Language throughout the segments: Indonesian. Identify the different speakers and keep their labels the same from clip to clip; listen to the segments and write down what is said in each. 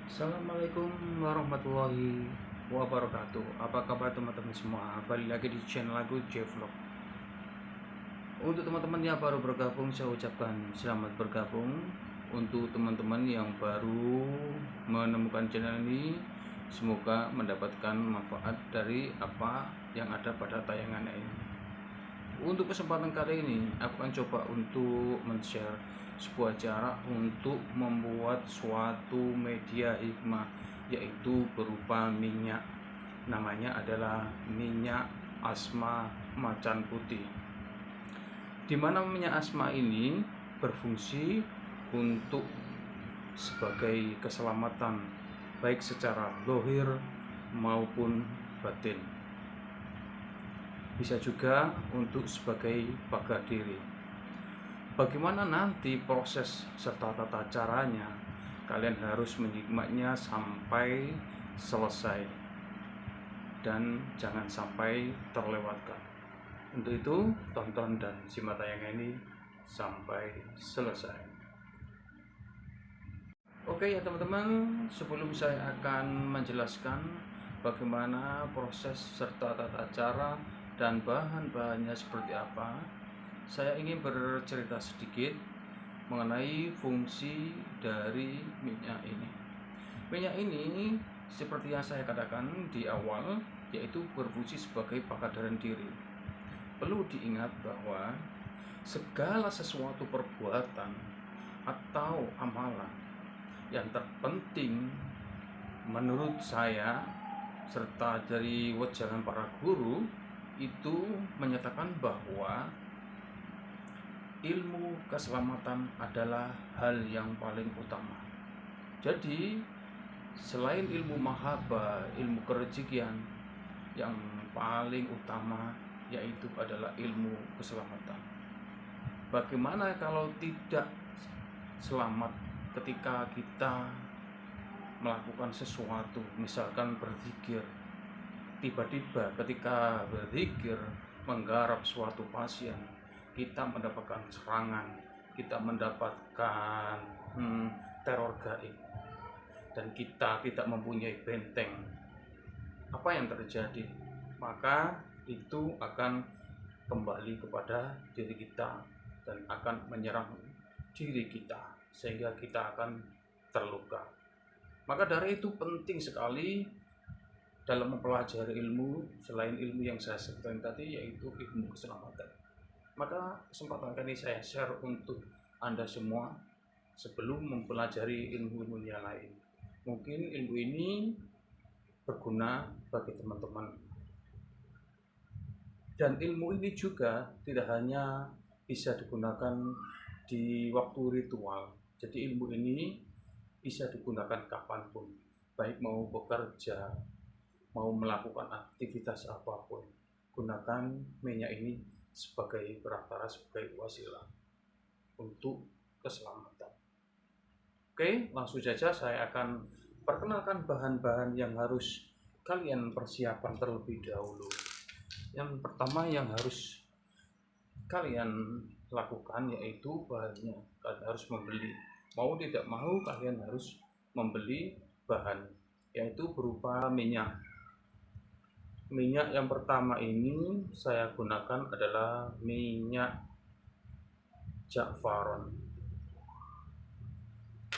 Speaker 1: Assalamualaikum warahmatullahi wabarakatuh. Apa kabar teman-teman semua? Balik lagi di channel aku J-Vlog. Untuk teman-teman yang baru bergabung, saya ucapkan selamat bergabung. Untuk teman-teman yang baru menemukan channel ini, semoga mendapatkan manfaat dari apa yang ada pada tayangan ini. Untuk kesempatan kali ini, aku akan coba untuk men-share sebuah cara untuk membuat suatu media hikmah, yaitu berupa minyak. Namanya adalah minyak asma macan putih. Di mana minyak asma ini berfungsi untuk sebagai keselamatan baik secara zahir maupun batin. Bisa juga untuk sebagai pagar diri. Bagaimana nanti proses serta tata caranya? Kalian harus menyimaknya sampai selesai dan jangan sampai terlewatkan. Untuk itu, tonton dan simak tayangan ini sampai selesai. Oke ya teman-teman, sebelum saya akan menjelaskan bagaimana proses serta tata cara dan bahan-bahannya seperti apa, saya ingin bercerita sedikit mengenai fungsi dari minyak ini. Minyak ini seperti yang saya katakan di awal, yaitu berfungsi sebagai pakadaran diri. Perlu diingat bahwa segala sesuatu perbuatan atau amalan yang terpenting menurut saya serta dari wejangan para guru itu menyatakan bahwa ilmu keselamatan adalah hal yang paling utama. Jadi selain ilmu mahaba, ilmu kerejikian, yang paling utama yaitu adalah ilmu keselamatan. Bagaimana kalau tidak selamat ketika kita melakukan sesuatu, misalkan berzikir, tiba-tiba ketika berzikir menggarap suatu pasien, kita mendapatkan serangan, kita mendapatkan teror gaib, dan kita tidak mempunyai benteng. Apa yang terjadi? Maka itu akan kembali kepada diri kita dan akan menyerang diri kita sehingga kita akan terluka. Maka dari itu penting sekali dalam mempelajari ilmu selain ilmu yang saya sebutkan tadi, yaitu ilmu keselamatan. Maka kesempatan kali saya share untuk Anda semua sebelum mempelajari ilmu-ilmu yang lain. Mungkin ilmu ini berguna bagi teman-teman. Dan ilmu ini juga tidak hanya bisa digunakan di waktu ritual. Jadi ilmu ini bisa digunakan kapanpun, baik mau bekerja, mau melakukan aktivitas apapun. Gunakan minyak ini sebagai perantara, sebagai wasilah untuk keselamatan. Oke, langsung saja saya akan perkenalkan bahan-bahan yang harus kalian persiapkan terlebih dahulu. Yang pertama yang harus kalian lakukan yaitu bahannya. Kalian harus membeli. Mau tidak mau kalian harus membeli bahan, yaitu berupa minyak. Minyak yang pertama ini saya gunakan adalah minyak Ja'faron.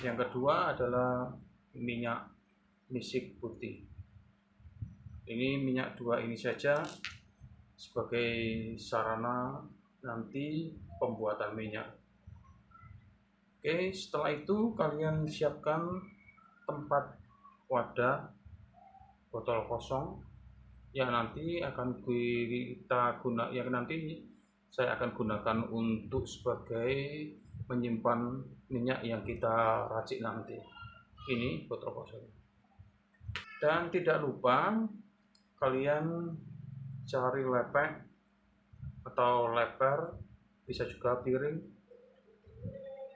Speaker 1: Yang kedua adalah minyak misik putih. Ini minyak dua ini saja sebagai sarana nanti pembuatan minyak. Oke, setelah itu kalian siapkan tempat wadah botol kosong yang nanti akan saya akan gunakan untuk sebagai menyimpan minyak yang kita racik nanti. Ini botol kosong. Dan tidak lupa kalian cari lepek atau leper, bisa juga piring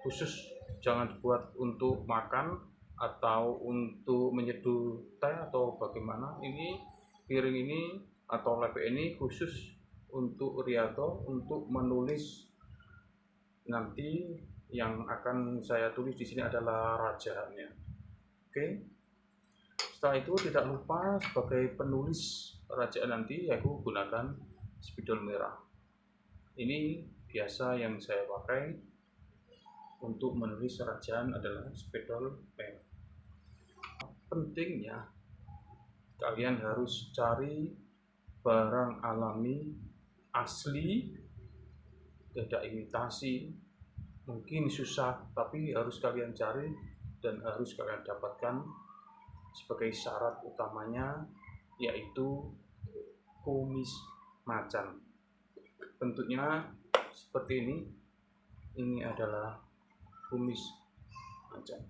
Speaker 1: khusus, jangan dibuat untuk makan atau untuk menyeduh teh atau bagaimana. Ini piring ini atau lepek ini khusus untuk Riyato, untuk menulis nanti yang akan saya tulis di sini adalah rajanya. Oke. Setelah itu tidak lupa sebagai penulis rajaan nanti aku gunakan spidol merah. Ini biasa yang saya pakai untuk menulis rajaan adalah spidol merah. Pentingnya kalian harus cari barang alami asli, tidak imitasi. Mungkin susah, tapi harus kalian cari dan harus kalian dapatkan. Sebagai syarat utamanya yaitu kumis macan. Bentuknya seperti ini. Ini adalah kumis macan.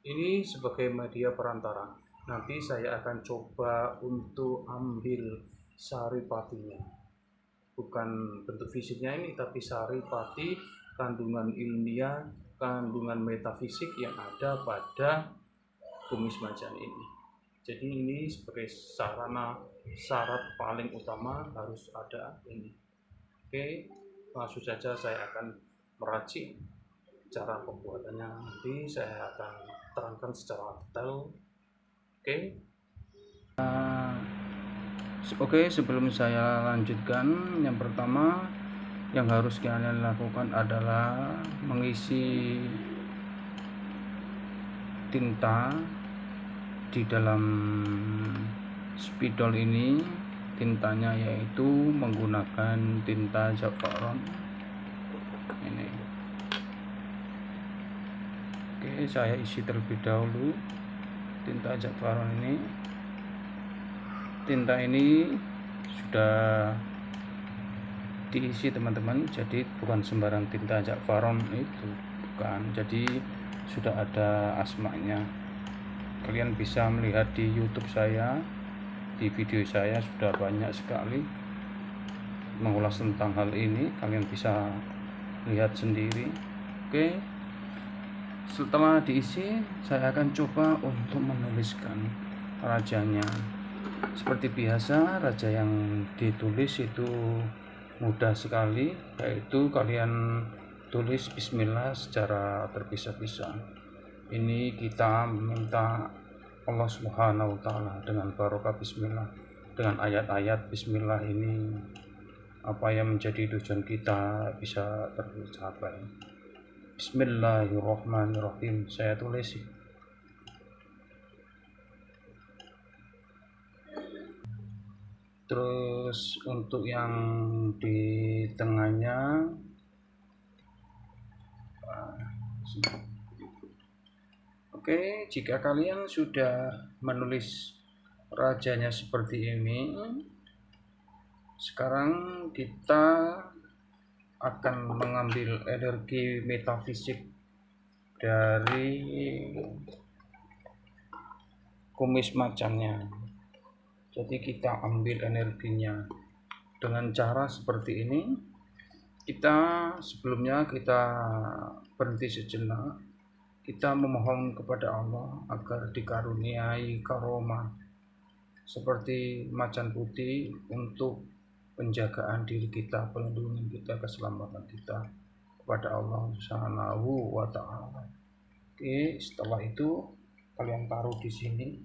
Speaker 1: Ini sebagai media perantara. Nanti saya akan coba untuk ambil saripatinya. Bukan bentuk fisiknya ini, tapi saripati, kandungan ilmiah, kandungan metafisik yang ada pada kumis macan ini. Jadi ini sebagai syarat paling utama harus ada ini. Oke, langsung saja saya akan meracik cara pembuatannya. Nanti saya akan terangkan secara detail. Oke, sebelum saya lanjutkan, yang pertama yang harus kalian lakukan adalah mengisi tinta di dalam spidol ini. Tintanya yaitu menggunakan tinta za'faron ini. Oke, saya isi terlebih dahulu tinta za'faron ini. Tinta ini sudah diisi teman-teman, jadi bukan sembarang tinta za'faron itu, bukan. Jadi sudah ada asmanya. Kalian bisa melihat di YouTube saya, di video saya sudah banyak sekali mengulas tentang hal ini. Kalian bisa lihat sendiri. Oke, setelah diisi saya akan coba untuk menuliskan rajanya. Seperti biasa, raja yang ditulis itu mudah sekali, yaitu kalian tulis bismillah secara terpisah-pisah. Ini kita minta Allah Subhanahu wa Ta'ala dengan barokah bismillah, dengan ayat-ayat bismillah ini apa yang menjadi tujuan kita bisa tercapai. Bismillahirrahmanirrahim saya tulis. Terus untuk yang di tengahnya, oke, jika kalian sudah menulis rajanya seperti ini, sekarang kita akan mengambil energi metafisik dari kumis macannya. Jadi kita ambil energinya dengan cara seperti ini. Sebelumnya kita berhenti sejenak, kita memohon kepada Allah agar dikaruniai karomah seperti macan putih untuk penjagaan diri kita, perlindungan kita, keselamatan kita kepada Allah Subhanahu wa Ta'ala. Oke, setelah itu kalian taruh di sini.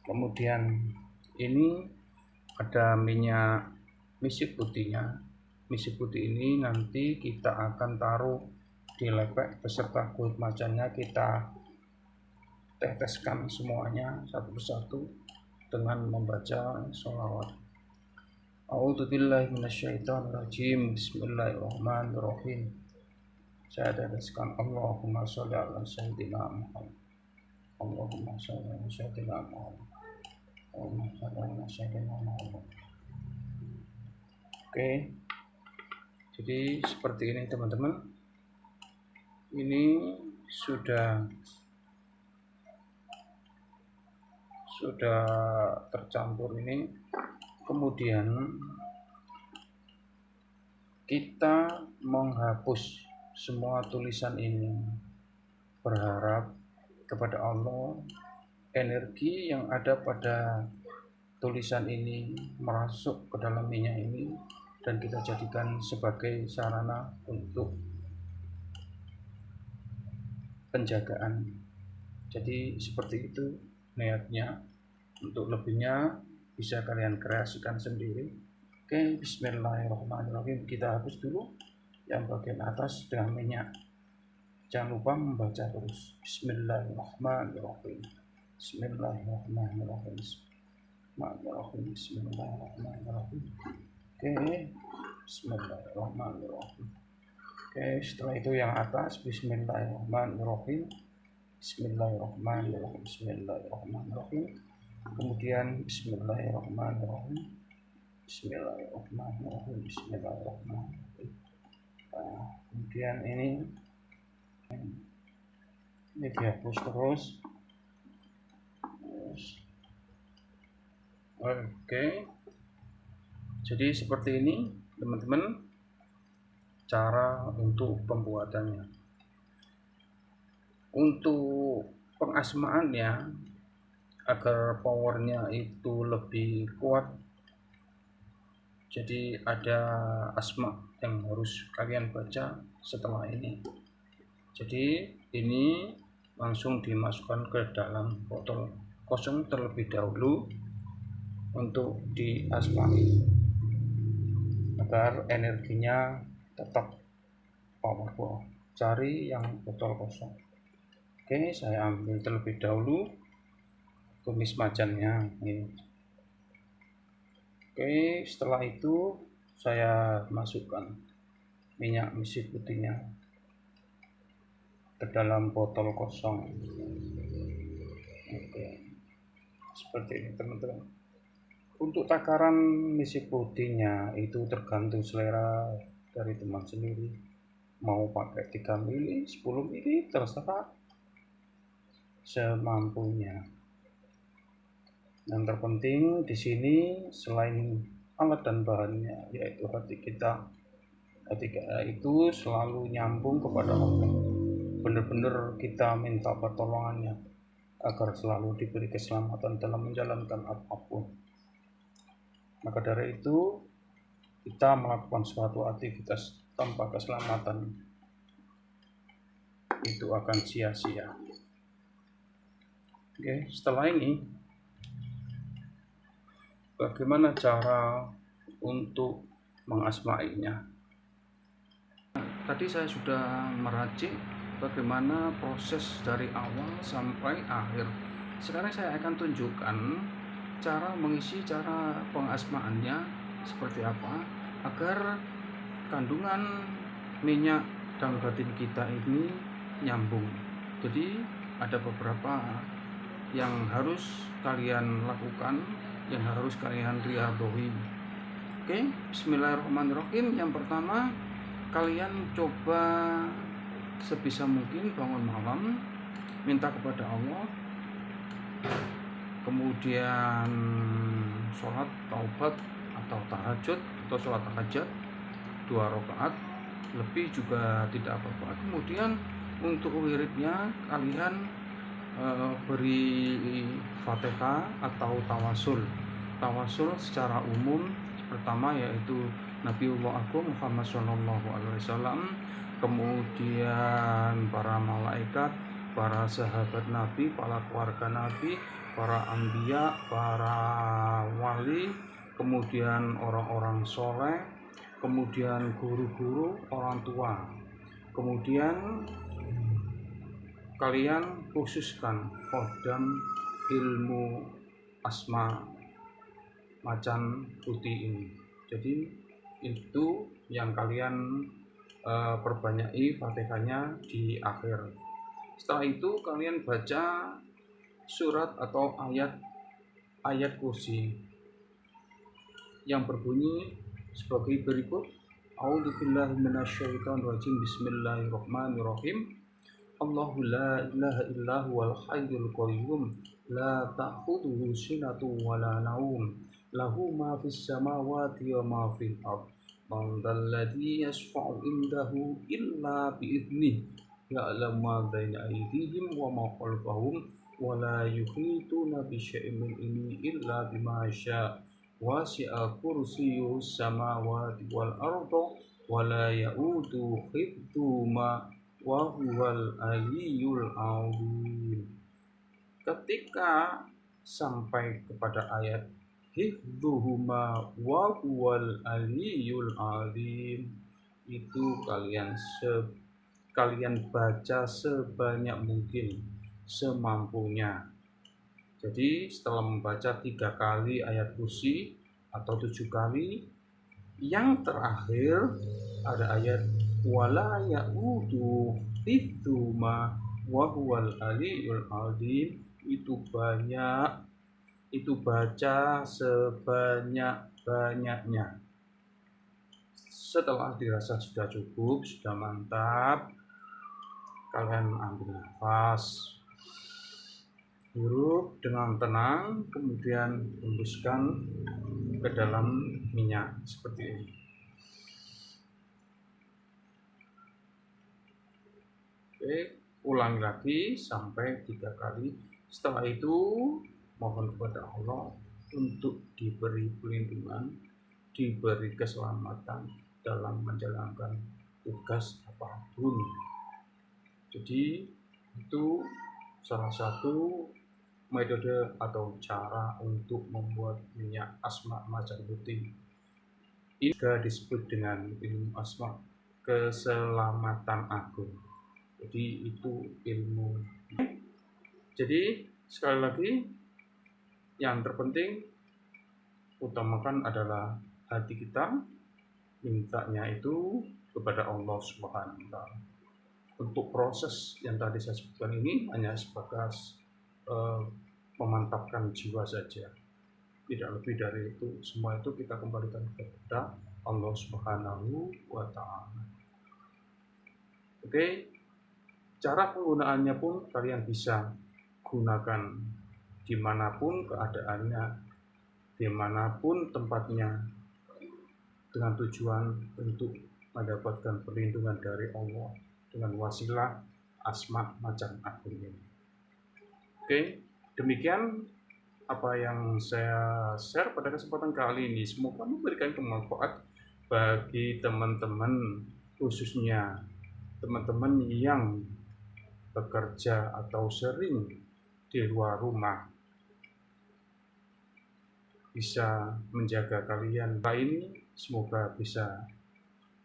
Speaker 1: Kemudian ini ada minyak misik putihnya. Misik putih ini nanti kita akan taruh di lepek beserta kulit macannya. Kita teteskan semuanya satu persatu dengan membaca sholawat. A'udzubillahi minasyaitonirrajim. Bismillahirrahmanirrahim. Saya teteskan Allahumma sholli ala sayyidina Muhammad. Allahumma sholli ala sayyidina Muhammad. Oke, jadi seperti ini teman-teman. Ini sudah tercampur ini. Kemudian kita menghapus semua tulisan ini, berharap kepada Allah energi yang ada pada tulisan ini merasuk ke dalam minyak ini dan kita jadikan sebagai sarana untuk penjagaan. Jadi seperti itu niatnya. Untuk lebihnya bisa kalian kreasikan sendiri. Oke, bismillahirrahmanirrahim. Kita hapus dulu yang bagian atas dengan minyak. Jangan lupa membaca terus. Bismillahirrahmanirrahim. Bismillahirrahmanirrahim. Bismillahirrahmanirrahim. Bismillahirrahmanirrahim. Oke, bismillahirrahmanirrahim. Oke, setelah itu yang atas, bismillahirrahmanirrahim. Bismillahirrahmanirrahim. Bismillahirrahmanirrahim. Kemudian bismillahirrahmanirrahim. Bismillahirrahmanirrahim. Bismillahirrahmanirrahim. Nah, kemudian ini dihapus terus. Oke, jadi seperti ini teman-teman cara untuk pembuatannya. Untuk pengasmaannya agar powernya itu lebih kuat, jadi ada asma yang harus kalian baca setelah ini. Jadi ini langsung dimasukkan ke dalam botol kosong terlebih dahulu untuk diasmai agar energinya tetap powerful. Cari yang botol kosong. Oke, saya ambil terlebih dahulu tumis macannya ini. Oke, setelah itu saya masukkan minyak misi putihnya ke dalam botol kosong. Oke, seperti ini teman-teman. Untuk takaran misi putihnya itu tergantung selera dari teman sendiri. Mau pakai 3 mili, 10 mili, terserah semampunya. Yang terpenting di sini selain alat dan bahannya yaitu hati kita, ketika itu selalu nyambung kepada Allah. Benar-benar kita minta pertolongannya agar selalu diberi keselamatan dalam menjalankan apapun. Maka dari itu kita melakukan suatu aktivitas tanpa keselamatan itu akan sia-sia. Oke, setelah ini bagaimana cara untuk mengasmainya? Tadi saya sudah meracik bagaimana proses dari awal sampai akhir. Sekarang saya akan tunjukkan cara mengisi, cara pengasmaannya seperti apa agar kandungan minyak dan batin kita ini nyambung. Jadi ada beberapa yang harus kalian lakukan, yang harus kalian riadoi. Oke, bismillahirrahmanirrahim. Yang pertama, kalian coba sebisa mungkin bangun malam, minta kepada Allah, kemudian sholat taubat atau tahajud atau sholat tahajud 2 rakaat, lebih juga tidak apa-apa. Kemudian untuk wiridnya kalian beri Fatihah atau tawasul secara umum. Pertama yaitu Nabiullah Agung Muhammad SAW, kemudian para malaikat, para sahabat Nabi, para keluarga Nabi, para anbiya, para wali, kemudian orang-orang soleh, kemudian guru-guru, orang tua. Kemudian kalian khususkan kodam ilmu asma macan putih ini. Jadi itu yang kalian perbanyaki Fatihahnya di akhir. Setelah itu kalian baca surat atau ayat kursi yang berbunyi sebagai berikut. A'udzubillahi minasyaitonirrajim. Bismillahirrahmanirrahim. Allahu la ilaha illa huwal hayyul qayyum la ta'khudhuhu sinatun wa la naum lahu ma fis samawati wa ma fil ardh man dzalladzi yashfa'u indahu illa bi idznihi ya'lamu ma baina aydihim wa ma khalfahum wa la yuhituna bi syai'in min ilmihi illa bima syaa wasi'a kursiyyuhus samawati wal ardh wa la ya'uduhu hifdzuhuma wa huwal aliyul azim. Ketika sampai kepada ayat hifdzuhuma wa huwal aliyul azim, itu kalian baca sebanyak mungkin, semampunya. Jadi setelah membaca 3 kali ayat kursi atau 7 kali, yang terakhir ada ayat wala ya'udu hifdzuma wa huwal aliyul azim, itu baca sebanyak-banyaknya. Setelah dirasa sudah cukup, sudah mantap, kalian ambil nafas, hirup dengan tenang, kemudian hembuskan ke dalam minyak seperti ini. Oke, ulangi lagi sampai 3 kali. Setelah itu mohon kepada Allah untuk diberi perlindungan, diberi keselamatan dalam menjalankan tugas apapun. Jadi itu salah satu metode atau cara untuk membuat minyak asma macan putih. Ini juga disebut dengan ilmu asma keselamatan agung. Jadi itu ilmu. Jadi sekali lagi, yang terpenting utamakan adalah hati kita, mintanya itu kepada Allah Subhanahu wa Ta'ala. Untuk proses yang tadi saya sebutkan ini hanya sebatas memantapkan jiwa saja, tidak lebih dari itu. Semua itu kita kembalikan kepada Allah Subhanahu wa Ta'ala. Oke, cara penggunaannya pun kalian bisa gunakan dimanapun keadaannya, dimanapun tempatnya, dengan tujuan untuk mendapatkan perlindungan dari Allah dengan wasilah asma macan agung ini. Oke, demikian apa yang saya share pada kesempatan kali ini. Semoga memberikan bermanfaat bagi teman-teman, khususnya teman-teman yang bekerja atau sering di luar rumah, bisa menjaga kalian ini. Semoga bisa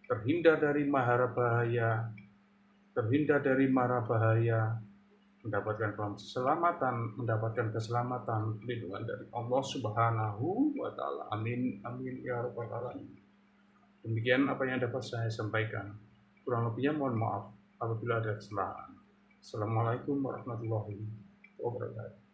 Speaker 1: terhindar dari mara bahaya, mendapatkan keselamatan, perlindungan dari Allah Subhanahu wa Ta'ala. Amin amin ya rabbal alamin. Demikian apa yang dapat saya sampaikan. Kurang lebihnya mohon maaf apabila ada kesalahan. Assalamualaikum warahmatullahi wabarakatuh.